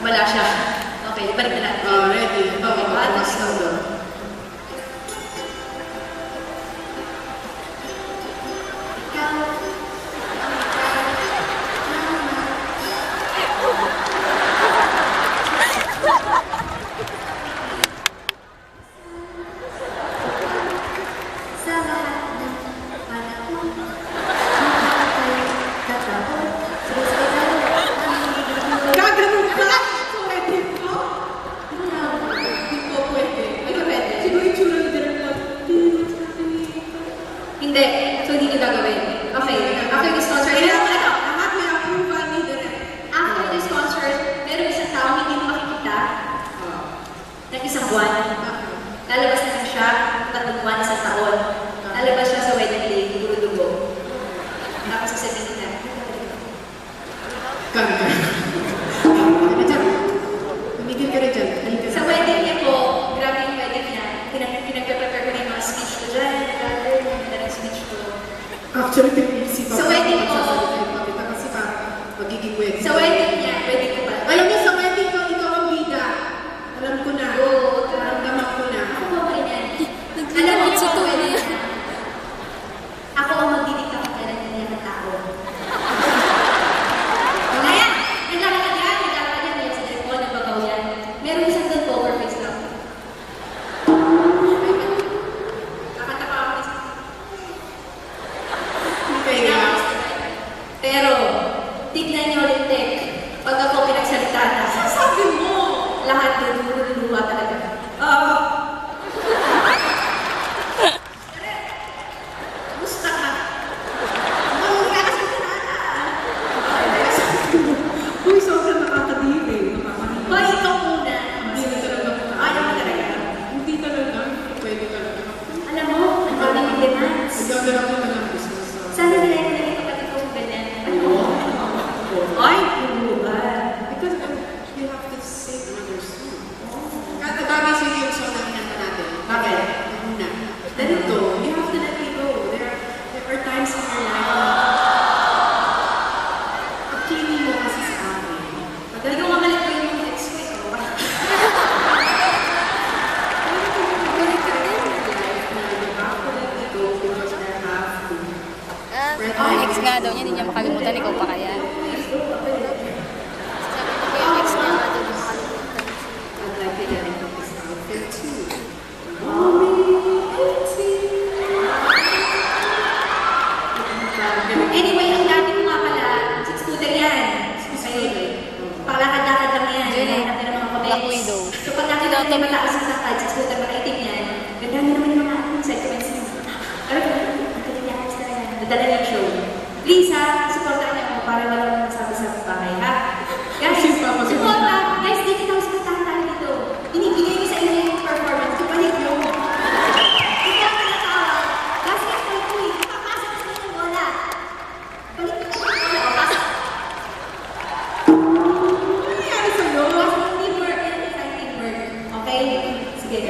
Wala siya. Okay, balik na natin. Ready. Okay, let's go. Hindi. So, hindi nyo gagawin. Okay. After this concert, after this concert, meron isang tao hindi mo makikita ng isang buwan. Lalabas na lang siya, 3 buwan, 1 taon. Lalabas siya sa wedding day, puro dugo. Tapos sasabihin na, Tumigil ka rin dyan. sa wedding niya po, grabe yung wedding niya. Pinag-prepare ko na yung mga speech ko dyan. Grabe, maganda ng speech ko. Actually, pinag-isip ako. Sa wedding ko. Kasi parang magiging wedding. Sa wedding niya, wedding ko ba? Alam niyo, sa wedding ko, ikaw ang bida. Alam ko na. Oo, Naramdaman ko na. ako ba rin yan? Alam mo sa wedding niya. Ako ang magdidikta kung kailan niya ng tao. Ayan! Naglalakad yan, yan sa telefon, nagbagaw yan. Meron isang doon poker face lang. Kakanta pa ako isa. Kaya, Pero, tignan niyo ulit, Tek. Pag ako pinagsalita na, sasabi mo, lahat luluwa talaga. Gusto ka. Mamaya ka sa kanana. uy, sobrang nakakadiri. Hoy, ikaw muna. Hindi na talaga. Ayaw mo talaga. Hindi talaga. Pwede talaga. Alam mo, ang daming demands. Nagdadala ko na lang business. Sana nila yung naging kapatid ko ganyan. Ay, hulugan. Because you have to save others too. Kada bagay sa yung song na kinanta natin. Bakit? Una. Ganito, you have to let it go. There are times in your life na pagkini mo kasi sa akin. Hindi ko mamalit ko yung ex ko ito. Ang ex nga daw niya, hindi niya makalimutan, ikaw pa kaya. Yung ex niya nga daw niya makalimutan. I'd like to get into this outfit too. Anyway, ang dati ko nga pala, six-footer yan. Pakalakad-lakad lang yan. Hinahanap na ng mga Black comments. Widow. So pag nakita ko yung mataas ang sakad, six-footer makaitim yan, ganda niyo naman yung mga side comments niyo. Pero ang galing niya, ayos talaga. Nadala niya yung show. Please ha, supportan niyo ako para wala nang masabi sa bahay ha. Guys, supporta! Guys, di kita supportahan tayo dito. Binibigay ko sa inyo yung performance. Ibalik nyo. Hindi ako natawa. Basketball ko eh. Papasok sa inyo yung bola. Balik ko sa bola. O, pasok. Ano nangyari sa'yo? Teamwork yan, isang teamwork. Okay? Sige.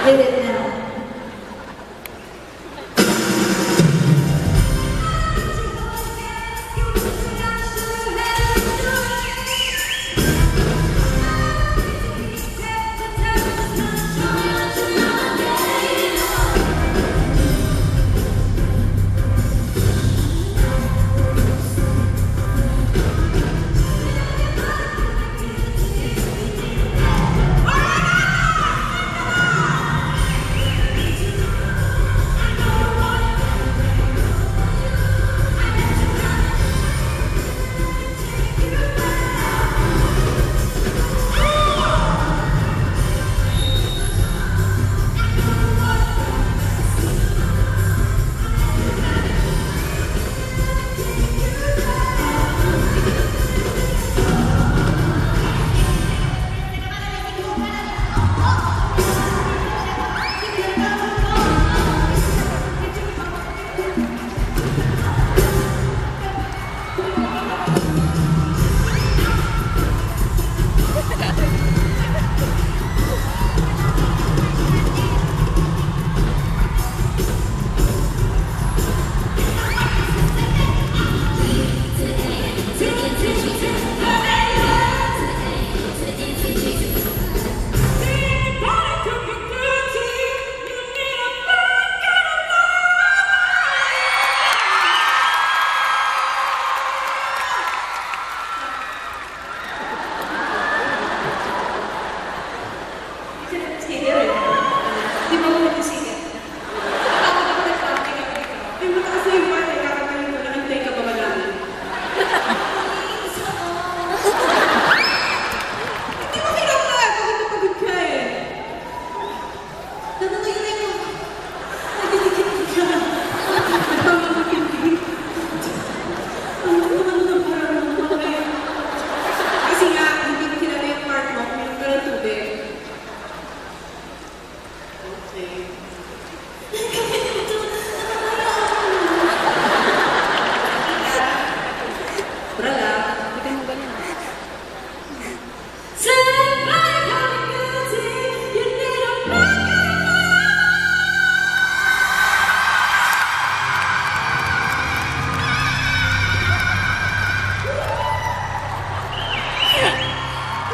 With it now.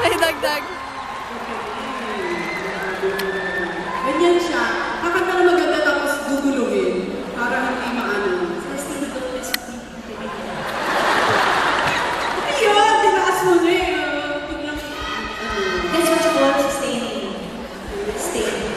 May dagdag. Ganyan siya. Kakanta na maganda tapos gugulungin. Para hindi maano. Ayun! Tinaas mo na eh. Biglang, That's what you call sustaining. Sustaining.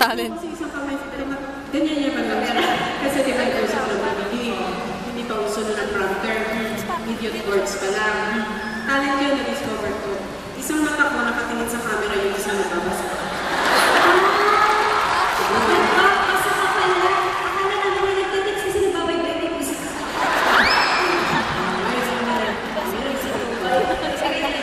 Talent. kasi isang kamay, ganyan yan lang. Kasi di ba ito sa hindi pa uso na ng prompter. Idiot words pa lang. Talent yun, na-discover ko. Isang mata ko nakatingin sa camera yung isang nababasa. Sorry,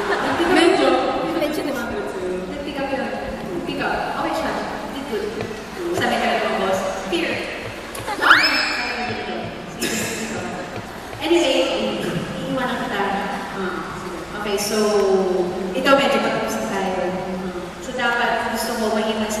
Medyo. Medyo na. Nag-pick up yun. Pick up. Okay siya. Did good. Sabi ka ng boss, fear. Anyway, iiwanan kita. Okay, so, ito medyo patapos na tayo. So, dapat gusto mo maging mas